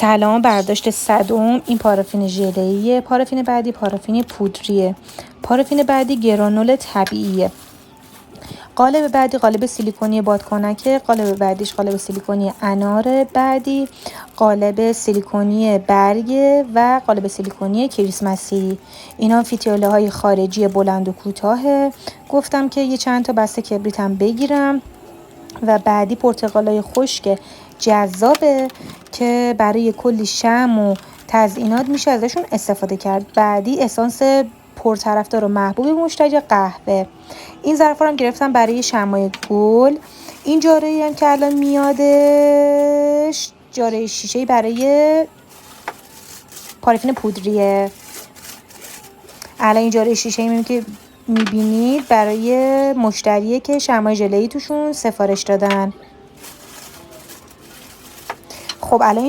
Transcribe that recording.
سلام، برداشت 100. این پارافین ژله‌ایه. پارافین بعدی پارافین پودریه. پارافین بعدی گرانول طبیعیه. قالب بعدی قالب سیلیکونی بادکنکه. قالب بعدیش قالب سیلیکونی اناره. بعدی قالب سیلیکونی برگه و قالب سیلیکونی کریسمسی. اینا فیتیله های خارجی بلند و کوتاهه. گفتم که یه چند تا بسته کبریتم بگیرم. و بعدی پرتقالای خشک جذابه که برای کلی شمع و تزیینات میشه ازشون استفاده کرد. بعدی اسانس پرطرفدار و محبوب مشتری قهوه. این ظرفا هم گرفتم برای شمعای گل. این جاره‌ای هم که الان میادش جاره شیشه‌ای برای پارافین پودریه. الان این جاره شیشه‌ای که میبینید برای مشتریه که شمعای ژله‌ای توشون سفارش دادن. خب الان